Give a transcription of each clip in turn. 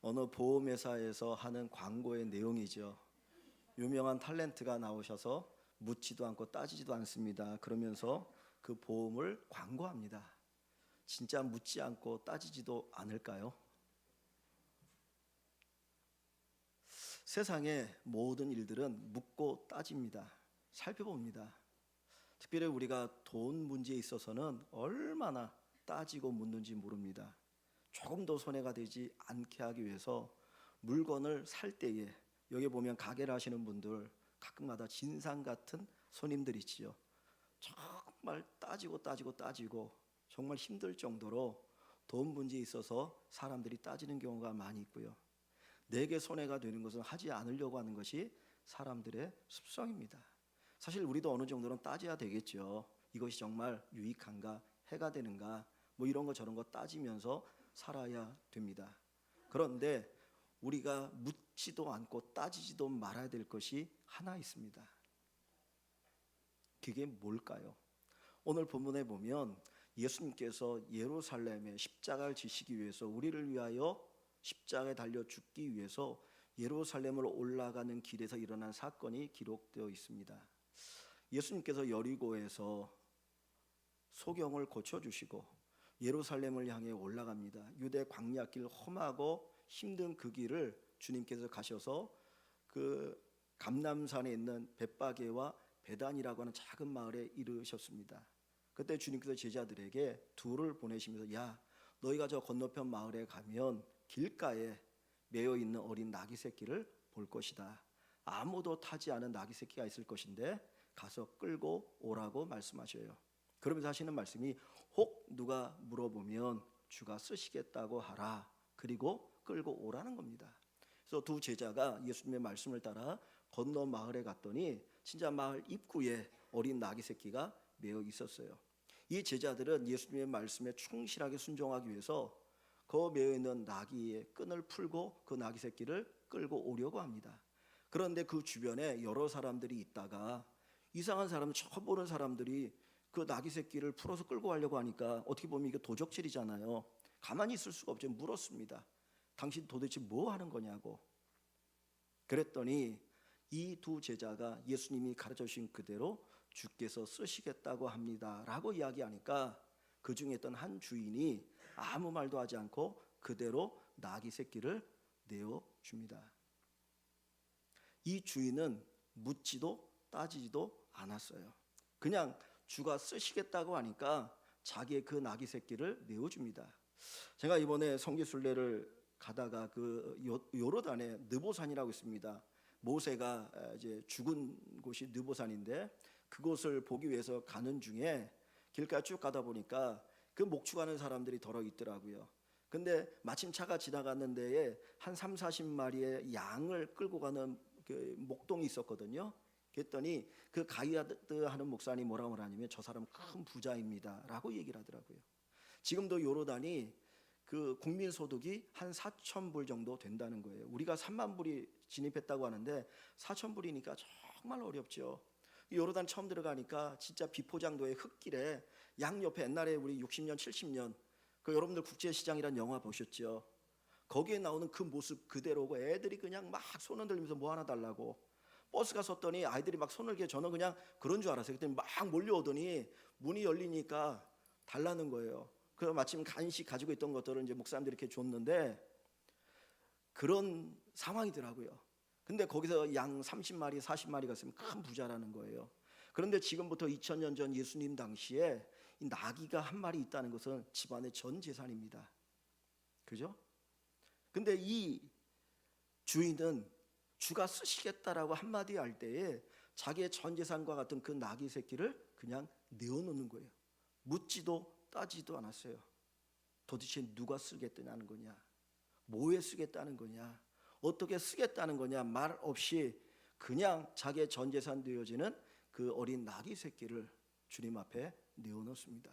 어느 보험회사에서 하는 광고의 내용이죠. 유명한 탤런트가 나오셔서 묻지도 않고 따지지도 않습니다. 그러면서 그 보험을 광고합니다. 진짜 묻지 않고 따지지도 않을까요? 세상의 모든 일들은 묻고 따집니다. 살펴봅니다. 특별히 우리가 돈 문제에 있어서는 얼마나 따지고 묻는지 모릅니다. 조금 더 손해가 되지 않게 하기 위해서 물건을 살 때에, 여기 보면 가게를 하시는 분들 가끔마다 진상 같은 손님들이지요. 정말 따지고 정말 힘들 정도로 돈 문제에 있어서 사람들이 따지는 경우가 많이 있고요. 내게 손해가 되는 것은 하지 않으려고 하는 것이 사람들의 습성입니다. 사실 우리도 어느 정도는 따져야 되겠죠. 이것이 정말 유익한가, 해가 되는가, 뭐 이런 거 저런 거 따지면서 살아야 됩니다. 그런데 우리가 묻지도 않고 따지지도 말아야 될 것이 하나 있습니다. 그게 뭘까요? 오늘 본문에 보면 예수님께서 예루살렘에 십자가를 지시기 위해서, 우리를 위하여 십자가에 달려 죽기 위해서 예루살렘을 올라가는 길에서 일어난 사건이 기록되어 있습니다. 예수님께서 여리고에서 소경을 고쳐주시고 예루살렘을 향해 올라갑니다. 유대 광야길, 험하고 힘든 그 길을 주님께서 가셔서 그 감람산에 있는 벳바게와 베단이라고 하는 작은 마을에 이르셨습니다. 그때 주님께서 제자들에게 둘을 보내시면서, 야, 너희가 저 건너편 마을에 가면 길가에 매여 있는 어린 나귀 새끼를 볼 것이다. 아무도 타지 않은 나귀 새끼가 있을 것인데 가서 끌고 오라고 말씀하셔요. 그러면서 하시는 말씀이, 혹 누가 물어보면 주가 쓰시겠다고 하라. 그리고 끌고 오라는 겁니다. 그래서 두 제자가 예수님의 말씀을 따라 건너 마을에 갔더니 진짜 마을 입구에 어린 나귀 새끼가 매여 있었어요. 이 제자들은 예수님의 말씀에 충실하게 순종하기 위해서 그 매여 있는 나귀의 끈을 풀고 그 나귀 새끼를 끌고 오려고 합니다. 그런데 그 주변에 여러 사람들이 있다가 이상한 사람, 처음 보는 사람들이 그 나귀 새끼를 풀어서 끌고 가려고 하니까 어떻게 보면 이게 도적질이잖아요. 가만히 있을 수가 없죠. 물었습니다. 당신 도대체 뭐 하는 거냐고. 그랬더니 이 두 제자가 예수님이 가르쳐 주신 그대로 주께서 쓰시겠다고 합니다 라고 이야기하니까 그 중에 있던 한 주인이 아무 말도 하지 않고 그대로 나귀 새끼를 내어줍니다. 이 주인은 묻지도 따지지도 않았어요. 그냥 주가 쓰시겠다고 하니까 자기의 그 나귀 새끼를 내어줍니다. 제가 이번에 성지순례를 가다가 그 요르단에 느보산이라고 있습니다. 모세가 이제 죽은 곳이 느보산인데 그곳을 보기 위해서 가는 중에 길가에 쭉 가다 보니까 그 목축하는 사람들이 더러 있더라고요. 근데 마침 차가 지나가는 데에 한 30-40마리의 양을 끌고 가는 그 목동이 있었거든요. 그랬더니 그 가이아드 하는 목사님 뭐라고 하냐면, 저 사람 큰 부자입니다 라고 얘기를 하더라고요. 지금도 요르단이 그 국민 소득이 한 4,000불 정도 된다는 거예요. 우리가 3만 불이 진입했다고 하는데 4,000불이니까 정말 어렵죠. 요르단 처음 들어가니까 진짜 비포장도의 흙길에 양 옆에, 옛날에 우리 60년 70년 그 여러분들 국제시장이란 영화 보셨죠? 거기에 나오는 그 모습 그대로고 애들이 그냥 막 손 흔들면서 뭐 하나 달라고. 버스가 섰더니 아이들이 막 손을 이렇게, 저는 그냥 그런 줄 알았어요. 그랬더니 막 몰려오더니 문이 열리니까 달라는 거예요. 그래서 마침 간식 가지고 있던 것들을 이제 목사님들이 이렇게 줬는데 그런 상황이더라고요. 근데 거기서 양 30마리 40마리가 있으면 큰 부자라는 거예요. 그런데 지금부터 2000년 전 예수님 당시에 이 나귀가 한 마리 있다는 것은 집안의 전 재산입니다. 그죠? 근데 이 주인은 주가 쓰시겠다라고 한마디 할 때에 자기의 전 재산과 같은 그 나귀 새끼를 그냥 내어놓는 거예요. 묻지도 따지도 않았어요. 도대체 누가 쓰겠다는 거냐, 뭐에 쓰겠다는 거냐, 어떻게 쓰겠다는 거냐 말 없이 그냥 자기의 전 재산 되어지는 그 어린 나귀 새끼를 주님 앞에 내어놓습니다.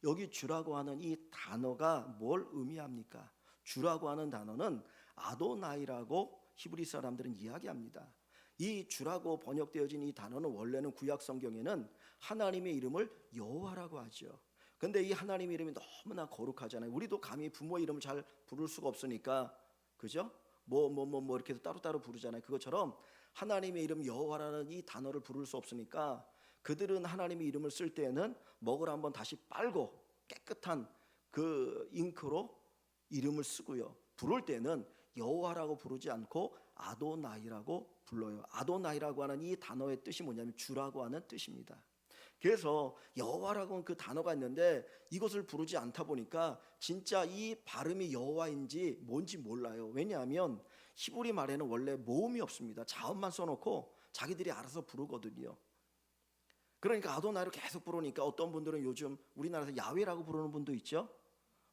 여기 주라고 하는 이 단어가 뭘 의미합니까? 주라고 하는 단어는 아도나이라고 히브리 사람들은 이야기합니다. 이 주라고 번역되어진 이 단어는 원래는 구약 성경에는 하나님의 이름을 여호와라고 하죠. 근데 이 하나님의 이름이 너무나 거룩하잖아요. 우리도 감히 부모의 이름을 잘 부를 수가 없으니까 그죠? 이렇게 따로따로 부르잖아요. 그것처럼 하나님의 이름 여호와라는 이 단어를 부를 수 없으니까 그들은 하나님의 이름을 쓸 때에는 먹을 한번 다시 빨고 깨끗한 그 잉크로 이름을 쓰고요. 부를 때는 여호와라고 부르지 않고 아도나이라고 불러요. 아도나이라고 하는 이 단어의 뜻이 뭐냐면 주라고 하는 뜻입니다. 그래서 여호와라고 하는 그 단어가 있는데 이것을 부르지 않다 보니까 진짜 이 발음이 여호와인지 뭔지 몰라요. 왜냐하면 히브리 말에는 원래 모음이 없습니다. 자음만 써놓고 자기들이 알아서 부르거든요. 그러니까 아도나이로 계속 부르니까 어떤 분들은 요즘 우리나라에서 야훼라고 부르는 분도 있죠.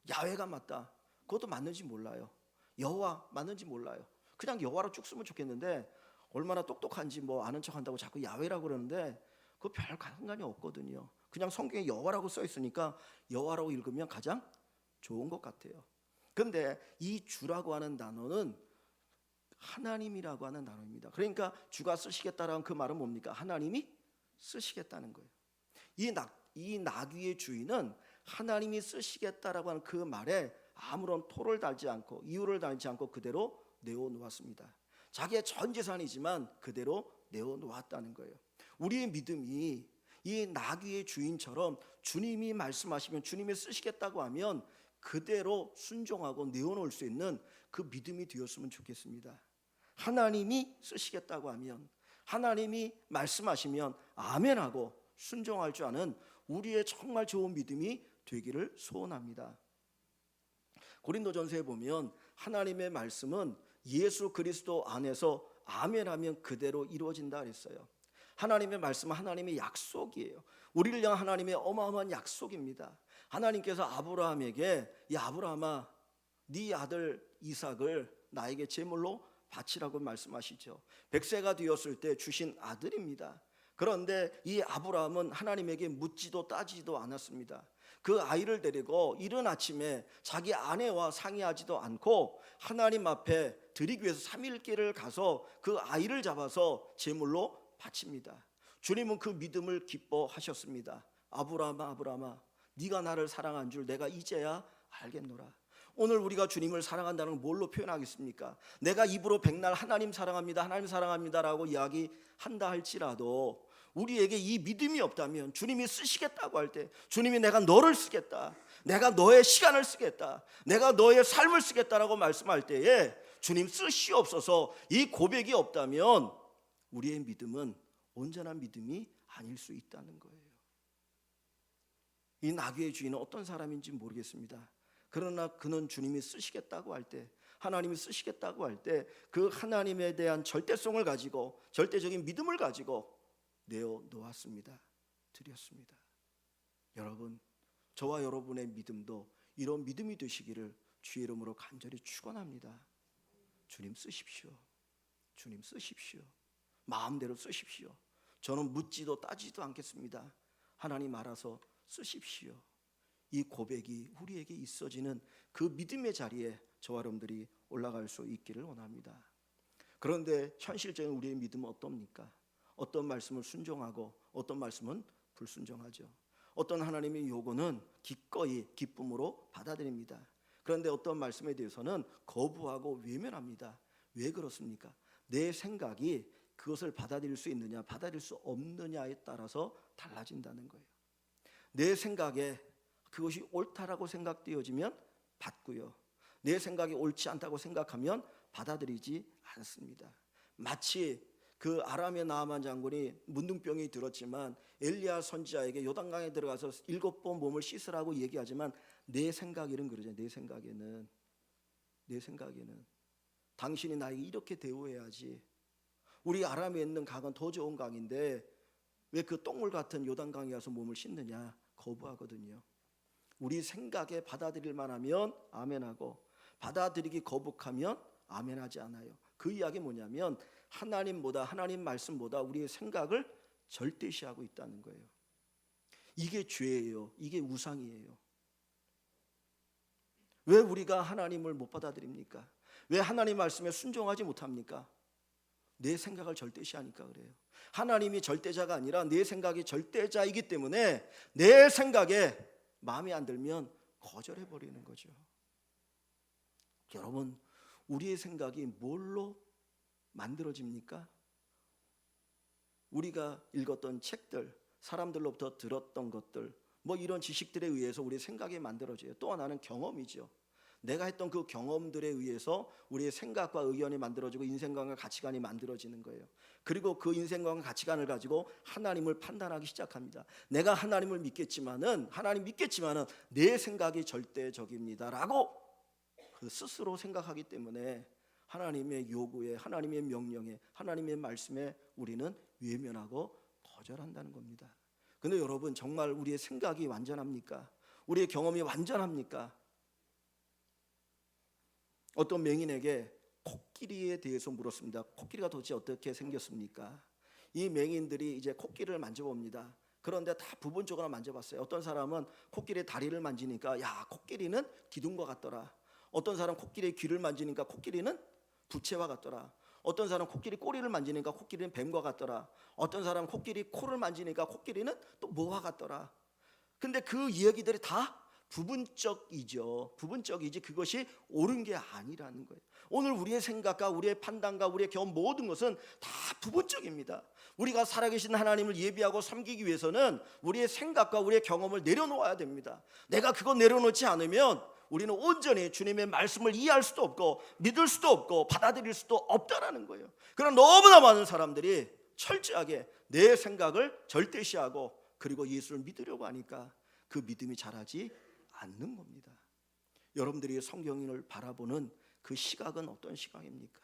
야훼가 맞다. 그것도 맞는지 몰라요. 여호와 맞는지 몰라요. 그냥 여호와로 쭉 쓰면 좋겠는데 얼마나 똑똑한지 아는 척한다고 자꾸 야훼라고 그러는데 그거 별 상관이 없거든요. 그냥 성경에 여호와라고 써 있으니까 여호와라고 읽으면 가장 좋은 것 같아요. 그런데 이 주라고 하는 단어는 하나님이라고 하는 단어입니다. 그러니까 주가 쓰시겠다라는 그 말은 뭡니까? 하나님이 쓰시겠다는 거예요. 이 나귀의 주인은 하나님이 쓰시겠다라고 하는 그 말에 아무런 토를 달지 않고 이유를 달지 않고 그대로 내어놓았습니다. 자기의 전 재산이지만 그대로 내어놓았다는 거예요. 우리의 믿음이 이 나귀의 주인처럼 주님이 말씀하시면 주님이 쓰시겠다고 하면 그대로 순종하고 내어놓을 수 있는 그 믿음이 되었으면 좋겠습니다. 하나님이 쓰시겠다고 하면 하나님이 말씀하시면 아멘하고 순종할 줄 아는 우리의 정말 좋은 믿음이 되기를 소원합니다. 고린도전서에 보면 하나님의 말씀은 예수 그리스도 안에서 아멘하면 그대로 이루어진다 그랬어요. 하나님의 말씀은 하나님의 약속이에요. 우리를 향한 하나님의 어마어마한 약속입니다. 하나님께서 아브라함에게 야 아브라함아 네 아들 이삭을 나에게 제물로 바치라고 말씀하시죠. 100세가 되었을 때 주신 아들입니다. 그런데 이 아브라함은 하나님에게 묻지도 따지지도 않았습니다. 그 아이를 데리고 이른 아침에 자기 아내와 상의하지도 않고 하나님 앞에 드리기 위해서 3일길을 가서 그 아이를 잡아서 제물로 바칩니다. 주님은 그 믿음을 기뻐하셨습니다. 아브라함아 아브라함아 네가 나를 사랑한 줄 내가 이제야 알겠노라. 오늘 우리가 주님을 사랑한다는 걸 뭘로 표현하겠습니까? 내가 입으로 백날 하나님 사랑합니다 하나님 사랑합니다라고 이야기한다 할지라도 우리에게 이 믿음이 없다면 주님이 쓰시겠다고 할 때 주님이 내가 너를 쓰겠다 내가 너의 시간을 쓰겠다 내가 너의 삶을 쓰겠다라고 말씀할 때에 주님 쓰시옵소서 이 고백이 없다면 우리의 믿음은 온전한 믿음이 아닐 수 있다는 거예요. 이 나귀의 주인은 어떤 사람인지 모르겠습니다. 그러나 그는 주님이 쓰시겠다고 할 때 하나님이 쓰시겠다고 할 때 그 하나님에 대한 절대성을 가지고 절대적인 믿음을 가지고 내어놓았습니다. 드렸습니다. 여러분 저와 여러분의 믿음도 이런 믿음이 되시기를 주의 이름으로 간절히 축원합니다. 주님 쓰십시오. 주님 쓰십시오. 마음대로 쓰십시오. 저는 묻지도 따지도 않겠습니다. 하나님 알아서 쓰십시오. 이 고백이 우리에게 있어지는 그 믿음의 자리에 저와 여러분들이 올라갈 수 있기를 원합니다. 그런데 현실적인 우리의 믿음은 어떻습니까? 어떤 말씀을 순종하고 어떤 말씀은 불순종하죠. 어떤 하나님의 요구는 기꺼이 기쁨으로 받아들입니다. 그런데 어떤 말씀에 대해서는 거부하고 외면합니다. 왜 그렇습니까? 내 생각이 그것을 받아들일 수 있느냐 받아들일 수 없느냐에 따라서 달라진다는 거예요. 내 생각에 그것이 옳다라고 생각되어지면 받고요. 내 생각이 옳지 않다고 생각하면 받아들이지 않습니다. 마치 그 아람의 나아만 장군이 문둥병이 들었지만 엘리야 선지자에게 요단강에 들어가서 7번 몸을 씻으라고 얘기하지만 내 생각에는 그러죠. 내 생각에는 당신이 나에게 이렇게 대우해야지. 우리 아람에 있는 강은 더 좋은 강인데 왜 그 똥물 같은 요단강에 가서 몸을 씻느냐 거부하거든요. 우리 생각에 받아들일 만하면 아멘하고 받아들이기 거북하면 아멘하지 않아요. 그 이야기 뭐냐면 하나님보다 하나님 말씀보다 우리의 생각을 절대시하고 있다는 거예요. 이게 죄예요. 이게 우상이에요. 왜 우리가 하나님을 못 받아들입니까? 왜 하나님 말씀에 순종하지 못합니까? 내 생각을 절대시하니까 그래요. 하나님이 절대자가 아니라 내 생각이 절대자이기 때문에 내 생각에 마음에 안 들면 거절해 버리는 거죠. 여러분 우리의 생각이 뭘로 만들어집니까? 우리가 읽었던 책들, 사람들로부터 들었던 것들, 뭐 이런 지식들에 의해서 우리의 생각이 만들어져요. 또 하나는 경험이죠. 내가 했던 그 경험들에 의해서 우리의 생각과 의견이 만들어지고 인생관과 가치관이 만들어지는 거예요. 그리고 그 인생관과 가치관을 가지고 하나님을 판단하기 시작합니다. 내가 하나님 믿겠지만은 내 생각이 절대적입니다라고 그 스스로 생각하기 때문에 하나님의 요구에, 하나님의 명령에, 하나님의 말씀에 우리는 외면하고 거절한다는 겁니다. 근데 여러분, 정말 우리의 생각이 완전합니까? 우리의 경험이 완전합니까? 어떤 맹인에게 코끼리에 대해서 물었습니다. 코끼리가 도대체 어떻게 생겼습니까? 이 맹인들이 이제 코끼리를 만져봅니다. 그런데 다 부분적으로 만져봤어요. 어떤 사람은 코끼리의 다리를 만지니까 야, 코끼리는 기둥과 같더라. 어떤 사람은 코끼리의 귀를 만지니까 코끼리는 부채와 같더라. 어떤 사람은 코끼리 꼬리를 만지니까 코끼리는 뱀과 같더라. 어떤 사람은 코끼리 코를 만지니까 코끼리는 또 뭐와 같더라. 근데 그 이야기들이 다 부분적이지 그것이 옳은 게 아니라는 거예요. 오늘 우리의 생각과 우리의 판단과 우리의 경험, 모든 것은 다 부분적입니다. 우리가 살아계신 하나님을 예비하고 섬기기 위해서는 우리의 생각과 우리의 경험을 내려놓아야 됩니다. 내가 그거 내려놓지 않으면 우리는 온전히 주님의 말씀을 이해할 수도 없고 믿을 수도 없고 받아들일 수도 없다라는 거예요. 그러나 너무나 많은 사람들이 철저하게 내 생각을 절대시하고 그리고 예수를 믿으려고 하니까 그 믿음이 자라지 않는 겁니다. 여러분들이 성경을 바라보는 그 시각은 어떤 시각입니까?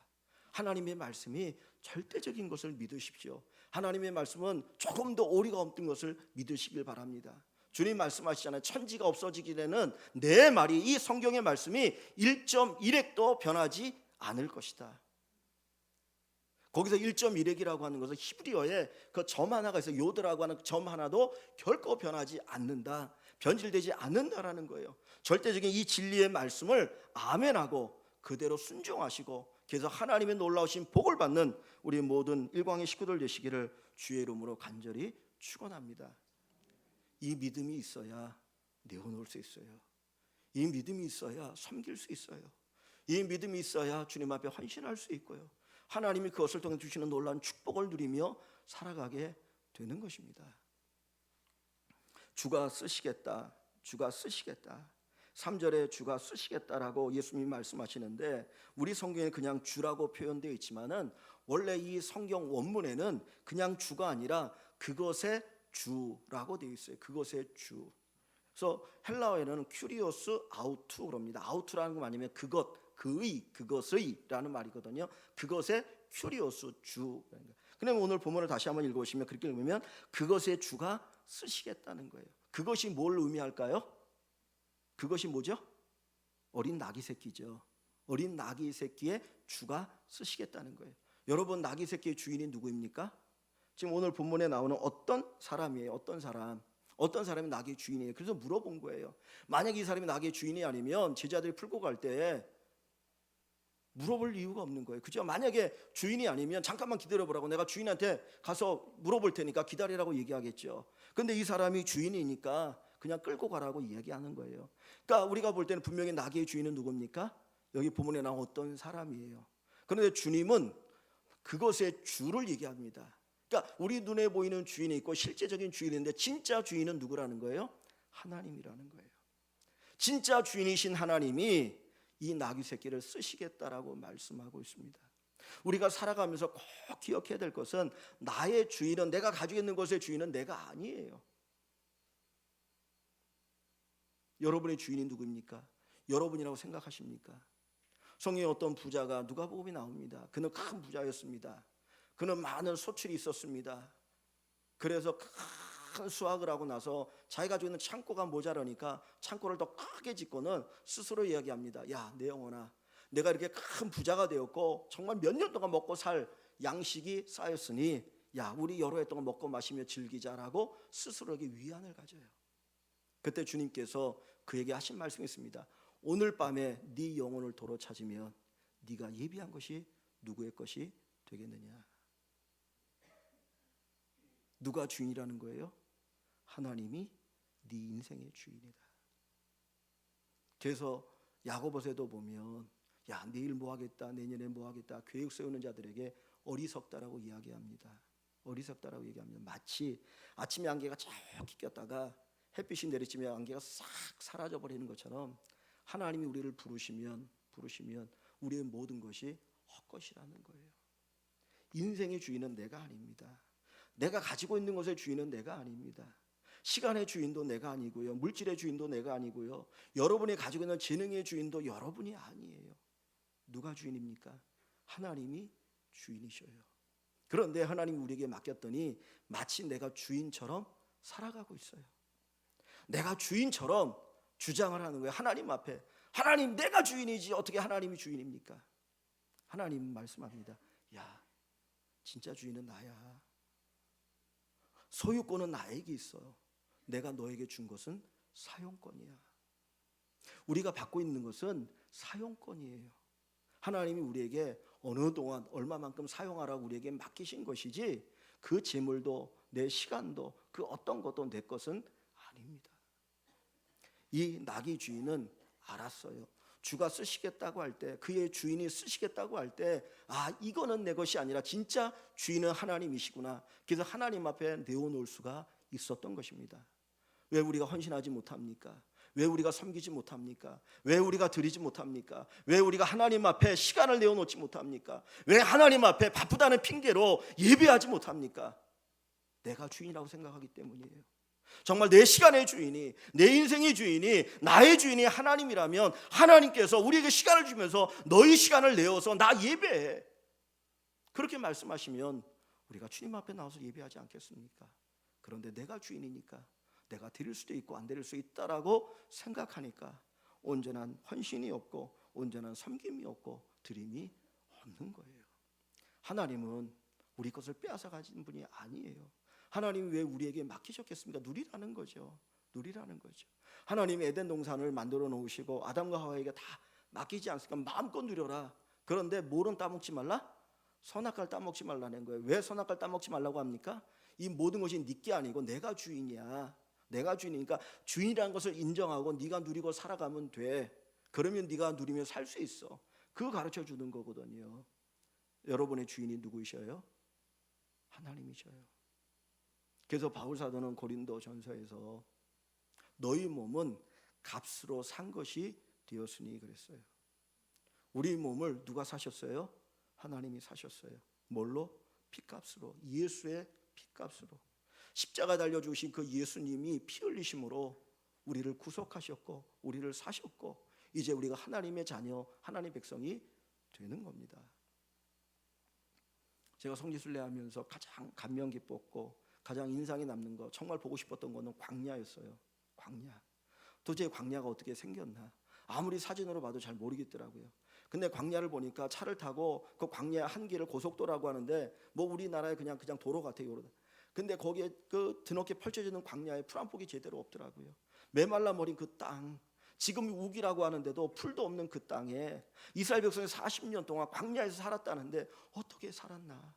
하나님의 말씀이 절대적인 것을 믿으십시오. 하나님의 말씀은 조금 더 오리가 없는 것을 믿으시길 바랍니다. 주님 말씀하시잖아요. 천지가 없어지기 전에는 내 말이, 이 성경의 말씀이 1.1획도 변하지 않을 것이다. 거기서 1.1획이라고 하는 것은 히브리어에 그 점 하나가 있어요. 요드라고 하는 점 하나도 결코 변하지 않는다, 변질되지 않는다라는 거예요. 절대적인 이 진리의 말씀을 아멘하고 그대로 순종하시고 그래서 하나님의 놀라우신 복을 받는 우리 모든 일광의 식구들 되시기를 주의 이름으로 간절히 축원합니다. 이 믿음이 있어야 내어놓을 수 있어요. 이 믿음이 있어야 섬길 수 있어요. 이 믿음이 있어야 주님 앞에 헌신할 수 있고요. 하나님이 그것을 통해 주시는 놀라운 축복을 누리며 살아가게 되는 것입니다. 주가 쓰시겠다, 주가 쓰시겠다. 3절에 주가 쓰시겠다라고 예수님이 말씀하시는데 우리 성경에 그냥 주라고 표현되어 있지만은 원래 이 성경 원문에는 그냥 주가 아니라 그것의 주라고 되어 있어요. 그것의 주. 그래서 헬라어에는 큐리오스 아우투 그럽니다. 아우투라는 거 아니면 그것, 그의, 그것의라는 말이거든요. 그것의 큐리오스 주. 그럼 오늘 본문을 다시 한번 읽어보시면 그렇게 읽으면 그것의 주가 쓰시겠다는 거예요. 그것이 뭘 의미할까요? 그것이 뭐죠? 어린 나귀 새끼죠. 어린 나귀 새끼의 주가 쓰시겠다는 거예요. 여러분, 나귀 새끼의 주인이 누구입니까? 지금 오늘 본문에 나오는 어떤 사람이에요. 어떤 사람이 나귀의 주인이에요. 그래서 물어본 거예요. 만약 이 사람이 나귀의 주인이 아니면 제자들이 풀고 갈 때 물어볼 이유가 없는 거예요. 그죠? 만약에 주인이 아니면 잠깐만 기다려보라고, 내가 주인한테 가서 물어볼 테니까 기다리라고 얘기하겠죠. 근데 이 사람이 주인이니까 그냥 끌고 가라고 이야기하는 거예요. 그러니까 우리가 볼 때는 분명히 나귀의 주인은 누굽니까? 여기 본문에 나온 어떤 사람이에요. 그런데 주님은 그것의 주를 얘기합니다. 그러니까 우리 눈에 보이는 주인이 있고 실제적인 주인인데 진짜 주인은 누구라는 거예요? 하나님이라는 거예요. 진짜 주인이신 하나님이 이 나귀 새끼를 쓰시겠다라고 말씀하고 있습니다. 우리가 살아가면서 꼭 기억해야 될 것은 나의 주인은, 내가 가지고 있는 것의 주인은 내가 아니에요. 여러분의 주인이 누구입니까? 여러분이라고 생각하십니까? 성경에 어떤 부자가 누가복음이 나옵니다. 그는 큰 부자였습니다. 그는 많은 소출이 있었습니다. 그래서 큰 수확을 하고 나서 자기가 가지고 있는 창고가 모자라니까 창고를 더 크게 짓고는 스스로 이야기합니다. 야, 내 영혼아, 내가 이렇게 큰 부자가 되었고 정말 몇 년 동안 먹고 살 양식이 쌓였으니 야, 우리 여러 해 동안 먹고 마시며 즐기자라고 스스로에게 위안을 가져요. 그때 주님께서 그에게 하신 말씀이 있습니다. 오늘 밤에 네 영혼을 도로 찾으면 네가 예비한 것이 누구의 것이 되겠느냐. 누가 주인이라는 거예요? 하나님이 네 인생의 주인이다. 그래서 야고보서에도 보면 야, 내일 뭐 하겠다, 내년에 뭐 하겠다 계획 세우는 자들에게 어리석다라고 이야기합니다. 어리석다라고 얘기합니다. 마치 아침에 안개가 저기 꼈다가 햇빛이 내리치면 안개가 싹 사라져 버리는 것처럼 하나님이 우리를 부르시면 우리의 모든 것이 헛것이라는 거예요. 인생의 주인은 내가 아닙니다. 내가 가지고 있는 것의 주인은 내가 아닙니다. 시간의 주인도 내가 아니고요, 물질의 주인도 내가 아니고요, 여러분이 가지고 있는 재능의 주인도 여러분이 아니에요. 누가 주인입니까? 하나님이 주인이셔요. 그런데 하나님이 우리에게 맡겼더니 마치 내가 주인처럼 살아가고 있어요. 내가 주인처럼 주장을 하는 거예요. 하나님 앞에. 하나님, 내가 주인이지 어떻게 하나님이 주인입니까? 하나님 말씀합니다. 야, 진짜 주인은 나야. 소유권은 나에게 있어. 내가 너에게 준 것은 사용권이야. 우리가 받고 있는 것은 사용권이에요. 하나님이 우리에게 어느 동안 얼마만큼 사용하라고 우리에게 맡기신 것이지 그 재물도 내 시간도 그 어떤 것도 내 것은 아닙니다. 이 나귀 주인은 알았어요. 주가 쓰시겠다고 할 때, 그의 주인이 쓰시겠다고 할 때, 아, 이거는 내 것이 아니라 진짜 주인은 하나님이시구나. 그래서 하나님 앞에 내어놓을 수가 있었던 것입니다. 왜 우리가 헌신하지 못합니까? 왜 우리가 섬기지 못합니까? 왜 우리가 드리지 못합니까? 왜 우리가 하나님 앞에 시간을 내어놓지 못합니까? 왜 하나님 앞에 바쁘다는 핑계로 예배하지 못합니까? 내가 주인이라고 생각하기 때문이에요. 정말 내 시간의 주인이, 내 인생의 주인이, 나의 주인이 하나님이라면 하나님께서 우리에게 시간을 주면서 너희 시간을 내어서 나 예배해, 그렇게 말씀하시면 우리가 주님 앞에 나와서 예배하지 않겠습니까? 그런데 내가 주인이니까 내가 드릴 수도 있고 안 드릴 수 있다라고 생각하니까 온전한 헌신이 없고 온전한 섬김이 없고 드림이 없는 거예요. 하나님은 우리 것을 빼앗아 가진 분이 아니에요. 하나님이 왜 우리에게 맡기셨겠습니까? 누리라는 거죠. 누리라는 거죠. 하나님이 에덴 동산을 만들어 놓으시고 아담과 하와에게 다 맡기지 않습니까? 마음껏 누려라. 그런데 뭘은 따먹지 말라? 선악과를 따먹지 말라는 거예요. 왜 선악과를 따먹지 말라고 합니까? 이 모든 것이 네게 아니고 내가 주인이야. 내가 주인이니까 주인이라는 것을 인정하고 네가 누리고 살아가면 돼. 그러면 네가 누리며 살 수 있어. 그거 가르쳐 주는 거거든요. 여러분의 주인이 누구이셔요? 하나님이셔요. 그래서 바울 사도는 고린도 전서에서 너희 몸은 값으로 산 것이 되었으니 그랬어요. 우리 몸을 누가 사셨어요? 하나님이 사셨어요. 뭘로? 피값으로. 예수의 피값으로. 십자가 달려주신 그 예수님이 피 흘리심으로 우리를 구속하셨고 우리를 사셨고 이제 우리가 하나님의 자녀, 하나님의 백성이 되는 겁니다. 제가 성지순례 하면서 가장 감명 깊었고 가장 인상이 남는 거, 정말 보고 싶었던 거는 광야였어요. 광야. 도대체 광야가 어떻게 생겼나? 아무리 사진으로 봐도 잘 모르겠더라고요. 근데 광야를 보니까 차를 타고 그 광야 한 길을 고속도라고 하는데 뭐 우리나라에 그냥 도로 같아요. 근데 거기에 그 드넓게 펼쳐지는 광야에 풀 한 폭이 제대로 없더라고요. 메말라 버린 그 땅, 지금 우기라고 하는데도 풀도 없는 그 땅에 이스라엘 백성이 40년 동안 광야에서 살았다는데 어떻게 살았나?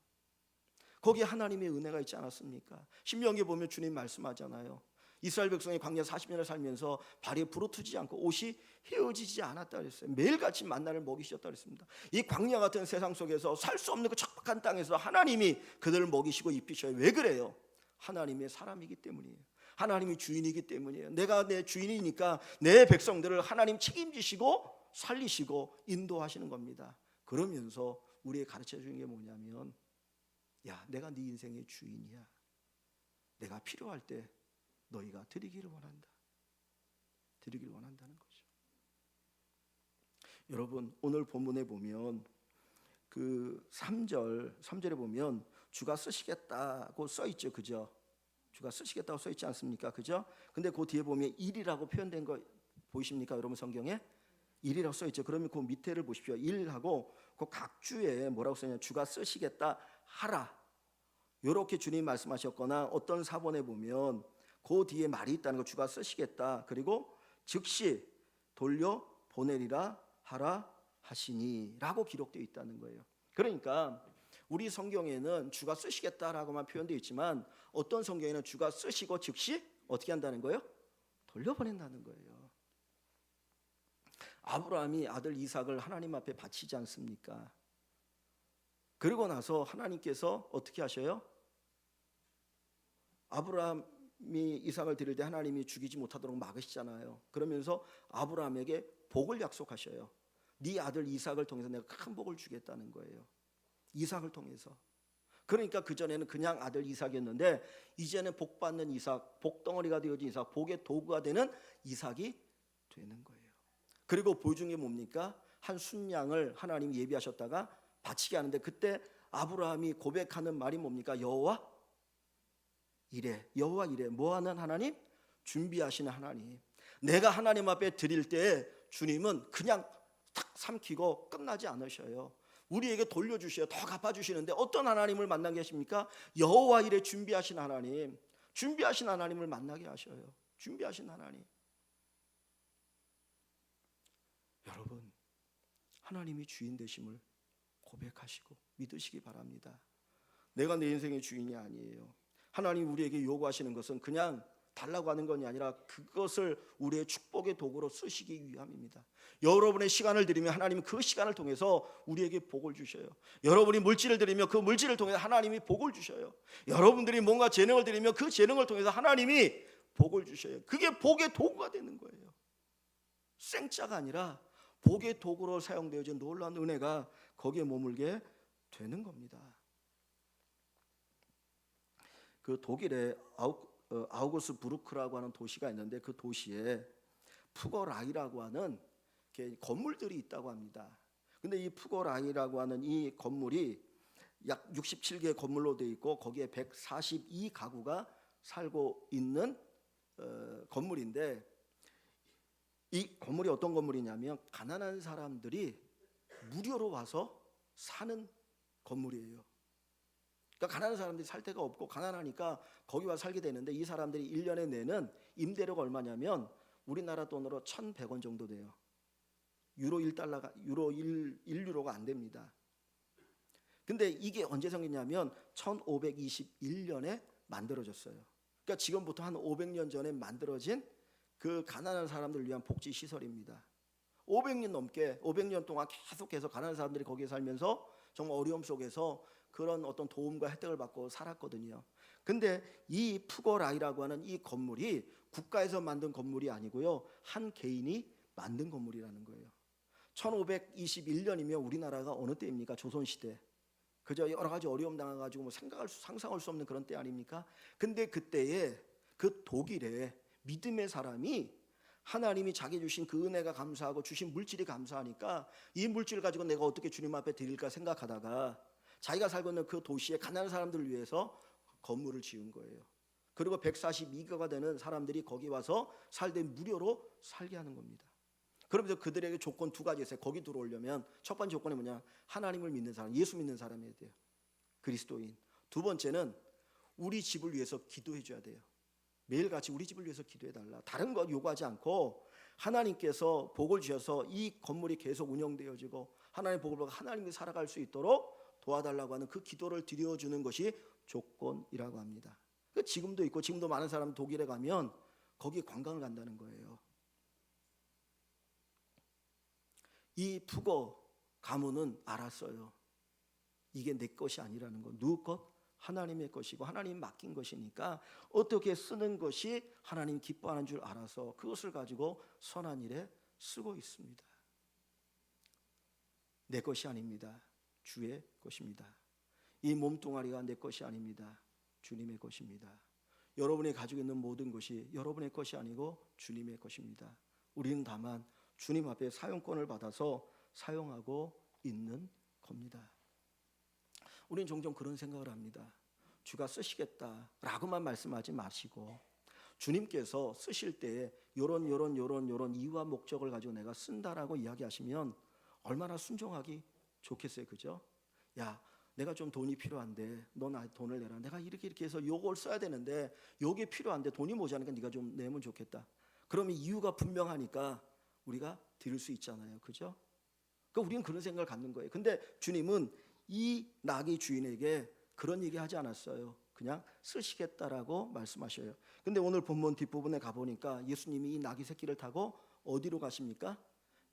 거기에 하나님의 은혜가 있지 않았습니까? 신명기에 보면 주님 말씀하잖아요. 이스라엘 백성이 광야 40년을 살면서 발이 부르트지 않고 옷이 헤어지지 않았다 그랬어요. 매일같이 만나를 먹이셨다 그랬습니다. 이 광야 같은 세상 속에서 살 수 없는 그 척박한 땅에서 하나님이 그들을 먹이시고 입히셔요. 왜 그래요? 하나님의 사람이기 때문이에요. 하나님이 주인이기 때문이에요. 내가 내 주인이니까 내 백성들을 하나님 책임지시고 살리시고 인도하시는 겁니다. 그러면서 우리의 가르쳐 주는 게 뭐냐면, 야, 내가 네 인생의 주인이야. 내가 필요할 때 너희가 드리기를 원한다. 드리기를 원한다는 거죠. 여러분, 오늘 본문에 보면 그 3절에 보면 주가 쓰시겠다고 써 있죠. 그죠? 주가 쓰시겠다고 써 있지 않습니까? 그죠? 근데 그 뒤에 보면 일이라고 표현된 거 보이십니까? 여러분 성경에 일이라고 써 있죠. 그러면 그 밑에를 보십시오. 일하고 그 각 주에 뭐라고 써있냐? 주가 쓰시겠다 하라. 이렇게 주님 말씀하셨거나 어떤 사본에 보면 그 뒤에 말이 있다는 거, 주가 쓰시겠다. 그리고 즉시 돌려 보내리라 하라 하시니라고 기록되어 있다는 거예요. 그러니까 우리 성경에는 주가 쓰시겠다라고만 표현되어 있지만 어떤 성경에는 주가 쓰시고 즉시 어떻게 한다는 거예요? 돌려보낸다는 거예요. 아브라함이 아들 이삭을 하나님 앞에 바치지 않습니까? 그러고 나서 하나님께서 어떻게 하셔요? 아브라함이 이삭을 드릴 때 하나님이 죽이지 못하도록 막으시잖아요. 그러면서 아브라함에게 복을 약속하셔요. 네 아들 이삭을 통해서 내가 큰 복을 주겠다는 거예요. 이삭을 통해서. 그러니까 그전에는 그냥 아들 이삭이었는데 이제는 복 받는 이삭, 복덩어리가 되어진 이삭, 복의 도구가 되는 이삭이 되는 거예요. 그리고 보여준 게 뭡니까? 한 순양을 하나님이 예비하셨다가 바치게 하는데 그때 아브라함이 고백하는 말이 뭡니까? 여호와 이래. 여호와 이래. 뭐하는 하나님? 준비하시는 하나님. 내가 하나님 앞에 드릴 때 주님은 그냥 탁 삼키고 끝나지 않으셔요. 우리에게 돌려주셔요. 더 갚아주시는데 어떤 하나님을 만나게 하십니까? 여호와 이래 준비하신 하나님. 준비하신 하나님을 만나게 하셔요. 준비하신 하나님. 여러분, 하나님이 주인 되심을 고백하시고 믿으시기 바랍니다. 내가 내 인생의 주인이 아니에요. 하나님 우리에게 요구하시는 것은 그냥 달라고 하는 것이 아니라 그것을 우리의 축복의 도구로 쓰시기 위함입니다. 여러분의 시간을 드리면 하나님은 그 시간을 통해서 우리에게 복을 주셔요. 여러분이 물질을 드리면 그 물질을 통해서 하나님이 복을 주셔요. 여러분들이 뭔가 재능을 드리면 그 재능을 통해서 하나님이 복을 주셔요. 그게 복의 도구가 되는 거예요. 생짜가 아니라 복의 도구로 사용되어진 놀라운 은혜가 거기에 머물게 되는 겁니다. 그 독일의 아우구스부르크라고 하는 도시가 있는데 그 도시에 푸거라이라고 하는 건물들이 있다고 합니다. 근데 이 푸거라이라고 하는 이 건물이 약 67개의 건물로 되어 있고 거기에 142가구가 살고 있는 건물인데 이 건물이 어떤 건물이냐면 가난한 사람들이 무료로 와서 사는 건물이에요. 그러니까 가난한 사람들이 살 데가 없고 가난하니까 거기 와서 살게 되는데 이 사람들이 1년에 내는 임대료가 얼마냐면 우리나라 돈으로 1,100원 정도 돼요. 유로 1유로가 안 됩니다. 근데 이게 언제 생겼냐면 1521년에 만들어졌어요. 그러니까 지금부터 한 500년 전에 만들어진 그 가난한 사람들을 위한 복지 시설입니다. 500년 동안 계속해서 가난한 사람들이 거기에 살면서 정말 어려움 속에서 그런 어떤 도움과 혜택을 받고 살았거든요. 근데 이 푸거라이라고 하는 이 건물이 국가에서 만든 건물이 아니고요. 한 개인이 만든 건물이라는 거예요. 1521년이면 우리나라가 어느 때입니까? 조선시대. 그저 여러 가지 어려움 당해가지고 뭐 상상할 수 없는 그런 때 아닙니까? 근데 그때에 그 독일에 믿음의 사람이 하나님이 자기 주신 그 은혜가 감사하고 주신 물질이 감사하니까 이 물질을 가지고 내가 어떻게 주님 앞에 드릴까 생각하다가 자기가 살고 있는 그 도시에 가난한 사람들을 위해서 건물을 지은 거예요. 그리고 142가가 되는 사람들이 거기 와서 살되 무료로 살게 하는 겁니다. 그러면서 그들에게 조건 두 가지 있어요. 거기 들어오려면 첫 번째 조건이 뭐냐? 하나님을 믿는 사람, 예수 믿는 사람이어야 돼요. 그리스도인. 두 번째는 우리 집을 위해서 기도해 줘야 돼요. 매일같이 우리 집을 위해서 기도해달라. 다른 거 요구하지 않고 하나님께서 복을 주셔서 이 건물이 계속 운영되어지고 하나님의 복을 받고 하나님이 살아갈 수 있도록 도와달라고 하는 그 기도를 드려주는 것이 조건이라고 합니다. 지금도 있고 지금도 많은 사람 독일에 가면 거기 관광을 간다는 거예요. 이 푸거 가문은 알았어요. 이게 내 것이 아니라는 거. 누구 것? 하나님의 것이고 하나님 맡긴 것이니까 어떻게 쓰는 것이 하나님 기뻐하는 줄 알아서 그것을 가지고 선한 일에 쓰고 있습니다. 내 것이 아닙니다. 주의 것입니다. 이 몸뚱아리가 내 것이 아닙니다. 주님의 것입니다. 여러분이 가지고 있는 모든 것이 여러분의 것이 아니고 주님의 것입니다. 우리는 다만 주님 앞에 사용권을 받아서 사용하고 있는 겁니다. 우리는 종종 그런 생각을 합니다. 주가 쓰시겠다라고만 말씀하지 마시고 주님께서 쓰실 때에 요런 이유와 목적을 가지고 내가 쓴다라고 이야기하시면 얼마나 순종하기 좋겠어요. 그죠? 야, 내가 좀 돈이 필요한데 너 나 돈을 내라. 내가 이렇게 해서 요걸 써야 되는데 요게 필요한데 돈이 모자라니까 네가 좀 내면 좋겠다. 그러면 이유가 분명하니까 우리가 드릴 수 있잖아요. 그죠? 그러니까 우리는 그런 생각을 갖는 거예요. 근데 주님은 이 낙이 주인에게 그런 얘기 하지 않았어요. 그냥 쓰시겠다라고 말씀하셔요. 근데 오늘 본문 뒷부분에 가보니까 예수님이 이 낙이 새끼를 타고 어디로 가십니까?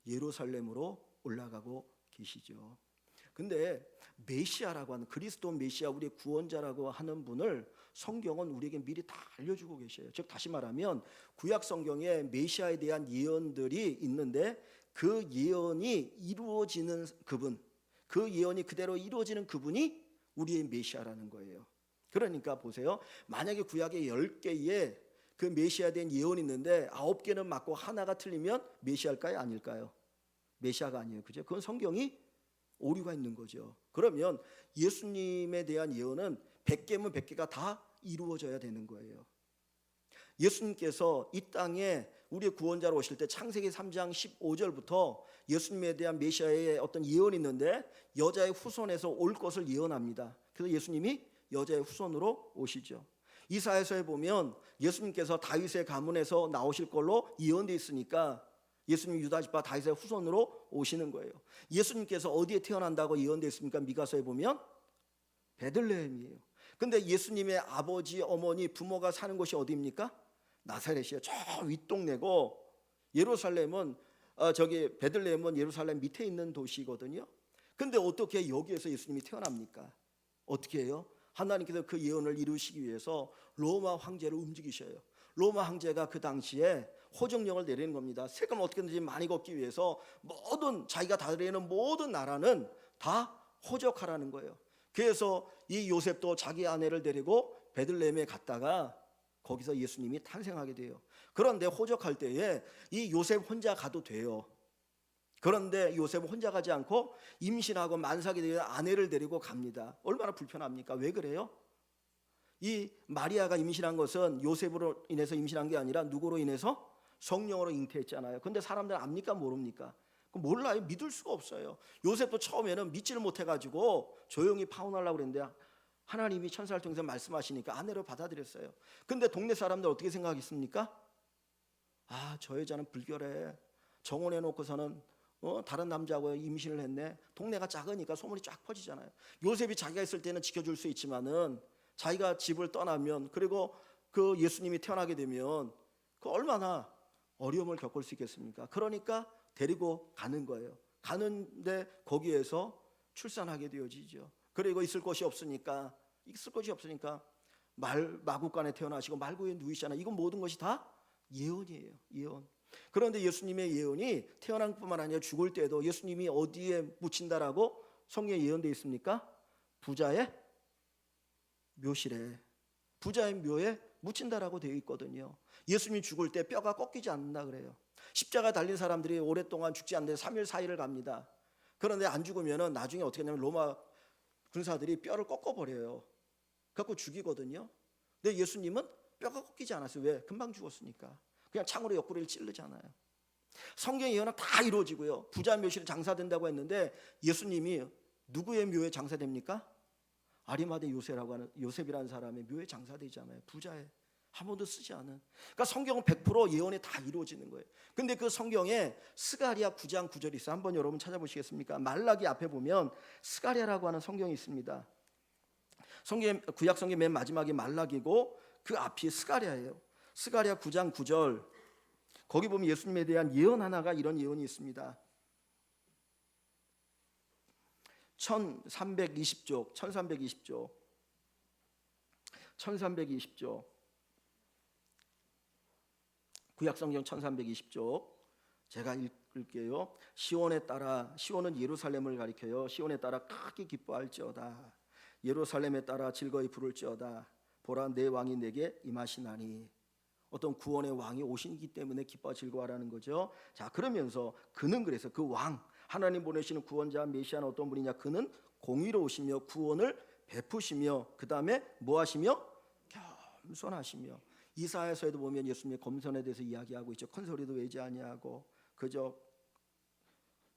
예루살렘으로 올라가고 계시죠. 근데 메시아라고 하는, 그리스도 메시아, 우리의 구원자라고 하는 분을 성경은 우리에게 미리 다 알려주고 계셔요. 즉 다시 말하면 구약 성경에 메시아에 대한 예언들이 있는데 그 예언이 이루어지는 그분, 그 예언이 그대로 이루어지는 그분이 우리의 메시아라는 거예요. 그러니까 보세요. 만약에 구약에 10개의 그 메시아에 대한 예언이 있는데 9개는 맞고 하나가 틀리면 메시아일까요? 아닐까요? 메시아가 아니에요. 그죠? 그건 성경이 오류가 있는 거죠. 그러면 예수님에 대한 예언은 100개면 100개가 다 이루어져야 되는 거예요. 예수님께서 이 땅에 우리의 구원자로 오실 때 창세기 3장 15절부터 예수님에 대한 메시아의 어떤 예언이 있는데 여자의 후손에서 올 것을 예언합니다. 그래서 예수님이 여자의 후손으로 오시죠. 이사야서에 보면 예수님께서 다윗의 가문에서 나오실 걸로 예언되어 있으니까 예수님 유다 지파 다윗의 후손으로 오시는 거예요. 예수님께서 어디에 태어난다고 예언되어 있습니까? 미가서에 보면 베들레헴이에요. 근데 예수님의 아버지, 어머니, 부모가 사는 곳이 어디입니까? 나사렛이에요. 저 윗동네고 예루살렘은 베들레헴은 예루살렘 밑에 있는 도시거든요. 근데 어떻게 여기에서 예수님이 태어납니까? 어떻게 해요? 하나님께서 그 예언을 이루시기 위해서 로마 황제를 움직이셔요. 로마 황제가 그 당시에 호정령을 내리는 겁니다. 세금 어떻게든지 많이 걷기 위해서 모든 자기가 다스리는 모든 나라는 다 호적하라는 거예요. 그래서 이 요셉도 자기 아내를 데리고 베들레헴에 갔다가 거기서 예수님이 탄생하게 돼요. 그런데 호적할 때에 이 요셉 혼자 가도 돼요. 그런데 요셉은 혼자 가지 않고 임신하고 만삭이 되어 아내를 데리고 갑니다. 얼마나 불편합니까? 왜 그래요? 이 마리아가 임신한 것은 요셉으로 인해서 임신한 게 아니라 누구로 인해서? 성령으로 잉태했잖아요. 근데 사람들은 압니까? 모릅니까? 몰라요. 믿을 수가 없어요. 요셉도 처음에는 믿지를 못해가지고 조용히 파혼하려고 그랬는데 하나님이 천사를 통해서 말씀하시니까 아내로 받아들였어요. 근데 동네 사람들 어떻게 생각했습니까? 아, 저 여자는 불결해. 정혼해놓고서는 다른 남자하고 임신을 했네. 동네가 작으니까 소문이 쫙 퍼지잖아요. 요셉이 자기가 있을 때는 지켜줄 수 있지만은 자기가 집을 떠나면, 그리고 그 예수님이 태어나게 되면 그 얼마나 어려움을 겪을 수 있겠습니까? 그러니까 데리고 가는 거예요. 가는데 거기에서 출산하게 되어지죠. 그리고 있을 곳이 없으니까 마구간에 태어나시고 말구에 누이시잖아요. 이건 모든 것이 다 예언이에요. 예언. 그런데 예수님의 예언이 태어난 뿐만 아니라 죽을 때도 예수님이 어디에 묻힌다라고 성경에 예언되어 있습니까? 부자의 묘실에, 부자의 묘에 묻힌다라고 되어 있거든요. 예수님이 죽을 때 뼈가 꺾이지 않는다 그래요. 십자가 달린 사람들이 오랫동안 죽지 않는데 3일 4일을 갑니다. 그런데 안 죽으면 나중에 어떻게 하냐면 로마 군사들이 뼈를 꺾어버려요. 갖고 죽이거든요. 근데 예수님은 뼈가 꺾이지 않았어요. 왜? 금방 죽었으니까. 그냥 창으로 옆구리를 찌르잖아요. 성경 예언은 다 이루어지고요. 부자 묘실에 장사된다고 했는데 예수님이 누구의 묘에 장사됩니까? 아리마대 요셉이라는 사람의 묘에 장사되잖아요. 부자의, 한 번도 쓰지 않은. 그러니까 성경은 100% 예언이 다 이루어지는 거예요. 근데 그 성경에 스가랴 9장 9절이 있어요. 한번 여러분 찾아보시겠습니까? 말라기 앞에 보면 스가랴라고 하는 성경이 있습니다. 성경, 구약 성경 맨 마지막이 말라기고 그 앞이 스가랴예요. 스가랴 9장 9절, 거기 보면 예수님에 대한 예언 하나가, 이런 예언이 있습니다. 1320쪽 구약성경 1320쪽 제가 읽을게요. 시온에 따라, 시온은 예루살렘을 가리켜요. 시온에 따라 크게 기뻐할지어다. 예루살렘에 따라 즐거이 부를지어다. 보라, 내 왕이 내게 임하시나니. 어떤 구원의 왕이 오시기 때문에 기뻐 즐거워하라는 거죠. 자, 그러면서 그는, 그래서 그 왕, 하나님 보내시는 구원자 메시아는 어떤 분이냐? 그는 공의로우시며 구원을 베푸시며, 그 다음에 뭐 하시며? 겸손하시며. 이사야서에도 보면 예수님의 겸손에 대해서 이야기하고 있죠. 큰 소리도 외지 아니하고, 그저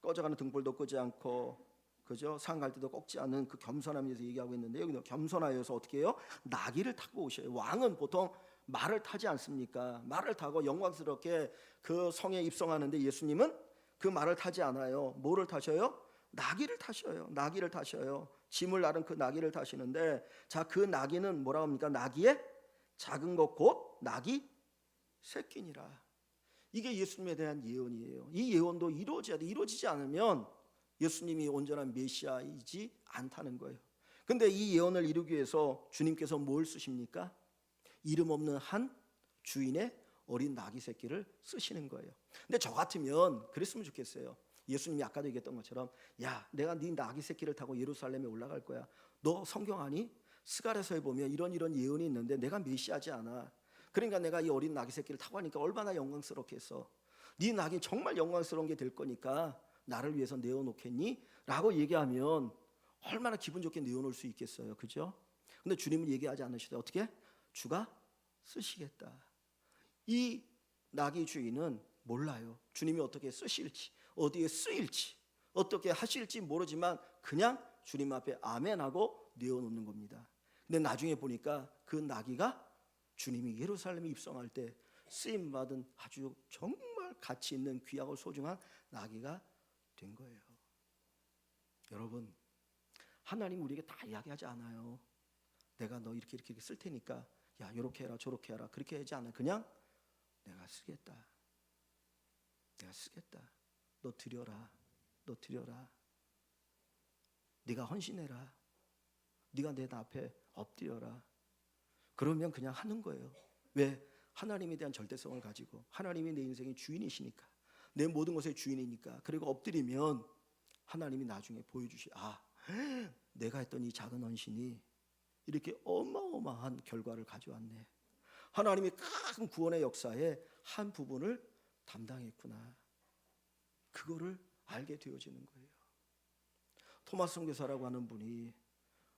꺼져가는 등불도 끄지 않고, 그죠? 상 갈 때도 꺾지 않는 그 겸손함에 대해서 얘기하고 있는데, 여기는 겸손하여서 어떻게 해요? 나귀를 타고 오셔요. 왕은 보통 말을 타지 않습니까? 말을 타고 영광스럽게 그 성에 입성하는데 예수님은 그 말을 타지 않아요. 뭐를 타셔요? 나귀를 타셔요. 나귀를 타셔요. 짐을 나른 그 나귀를 타시는데, 자, 그 나귀는 뭐라고 합니까? 나귀의 작은 것 곧 나귀 새끼니라. 이게 예수님에 대한 예언이에요. 이 예언도 이루어져야 돼. 이루어지지 않으면 예수님이 온전한 메시아이지 않다는 거예요. 근데 이 예언을 이루기 위해서 주님께서 뭘 쓰십니까? 이름 없는 한 주인의 어린 나귀 새끼를 쓰시는 거예요. 근데 저 같으면 그랬으면 좋겠어요. 예수님이 아까도 얘기했던 것처럼, 야, 내가 네 나귀 새끼를 타고 예루살렘에 올라갈 거야. 너 성경 아니? 스가랴서에 보면 이런 예언이 있는데 내가 메시아지 않아. 그러니까 내가 이 어린 나귀 새끼를 타고 하니까 얼마나 영광스럽겠어. 네 낙이 정말 영광스러운 게 될 거니까 나를 위해서 내어놓겠니? 라고 얘기하면 얼마나 기분 좋게 내어놓을 수 있겠어요. 그죠? 근데 주님은 얘기하지 않으시되 어떻게? 주가 쓰시겠다. 이 낙의 주인은 몰라요. 주님이 어떻게 쓰실지, 어디에 쓰일지, 어떻게 하실지 모르지만 그냥 주님 앞에 아멘하고 내어놓는 겁니다. 근데 나중에 보니까 그 나귀가 주님이 예루살렘에 입성할 때 쓰임받은 아주 정말 가치 있는 귀하고 소중한 나귀가 된 거예요. 여러분, 하나님 우리에게 다 이야기하지 않아요. 내가 너 이렇게 쓸 테니까 야, 이렇게 해라 저렇게 해라 그렇게 하지 않아요. 그냥 내가 쓰겠다. 내가 쓰겠다. 너 드려라. 너 드려라. 네가 헌신해라. 네가 내 앞에 엎드려라. 그러면 그냥 하는 거예요. 왜? 하나님에 대한 절대성을 가지고 하나님이 내 인생의 주인이시니까, 내 모든 것의 주인이니까. 그리고 엎드리면 하나님이 나중에 보여주시, 아, 내가 했던 이 작은 헌신이 이렇게 어마어마한 결과를 가져왔네. 하나님이 큰 구원의 역사의 한 부분을 담당했구나. 그거를 알게 되어지는 거예요. 토마스 선교사라고 하는 분이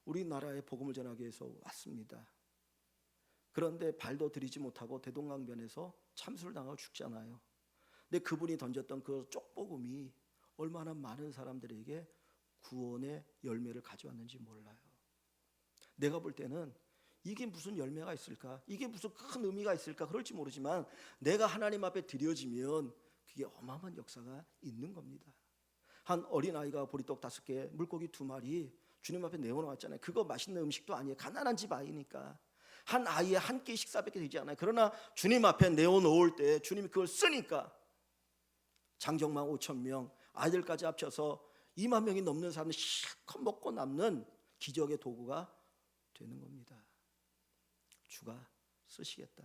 우리나라에 복음을 전하기 위해서 왔습니다. 그런데 발도 들이지 못하고 대동강변에서 참수를 당하고 죽잖아요. 근데 그분이 던졌던 그 쪽복음이 얼마나 많은 사람들에게 구원의 열매를 가져왔는지 몰라요. 내가 볼 때는 이게 무슨 열매가 있을까? 이게 무슨 큰 의미가 있을까? 그럴지 모르지만 내가 하나님 앞에 드려지면 그게 어마어마한 역사가 있는 겁니다. 한 어린아이가 보리떡 5개, 물고기 2마리 주님 앞에 내어놓았잖아요. 그거 맛있는 음식도 아니에요. 가난한 집 아이니까 한 아이의 한 끼 식사밖에 되지 않아요. 그러나 주님 앞에 내어놓을 때 주님이 그걸 쓰니까 장정만 5,000명, 아이들까지 합쳐서 2만 명이 넘는 사람들이 실컷 먹고 남는 기적의 도구가 되는 겁니다. 주가 쓰시겠다.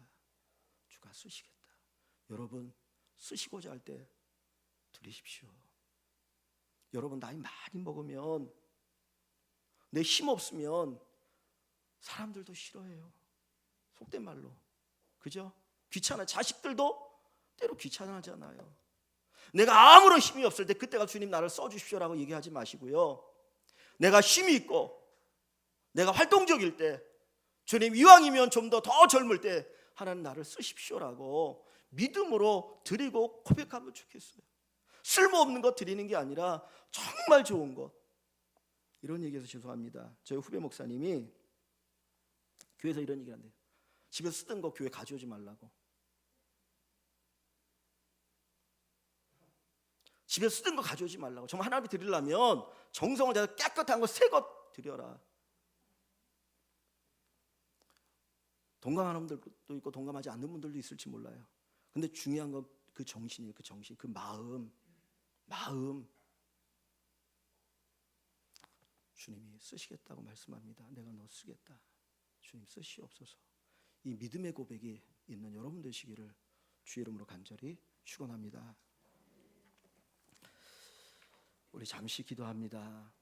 주가 쓰시겠다. 여러분, 쓰시고자 할 때 드리십시오. 여러분, 나이 많이 먹으면, 내 힘 없으면 사람들도 싫어해요. 속된 말로. 그죠? 귀찮아. 자식들도 때로 귀찮아하잖아요. 내가 아무런 힘이 없을 때 그때가 주님 나를 써주십시오라고 얘기하지 마시고요. 내가 힘이 있고 내가 활동적일 때, 주님 이왕이면 좀 더 젊을 때 하나님 나를 쓰십시오라고 믿음으로 드리고 고백하면 좋겠어요. 쓸모없는 것 드리는 게 아니라 정말 좋은 것. 이런 얘기해서 죄송합니다. 저희 후배 목사님이 교회에서 이런 얘기를 한대요. 집에서 쓰던 거 교회 가져오지 말라고. 집에서 쓰던 거 가져오지 말라고. 정말 하나님께 드리려면 정성을 다해서 깨끗한 거 새 것 드려라. 동감하는 분들도 있고 동감하지 않는 분들도 있을지 몰라요. 근데 중요한 건 그 정신이에요. 그 정신, 그 마음. 주님이 쓰시겠다고 말씀합니다. 내가 너 쓰겠다. 주님 쓰시옵소서. 이 믿음의 고백이 있는 여러분 되시기를 주의 이름으로 간절히 축원합니다. 우리 잠시 기도합니다.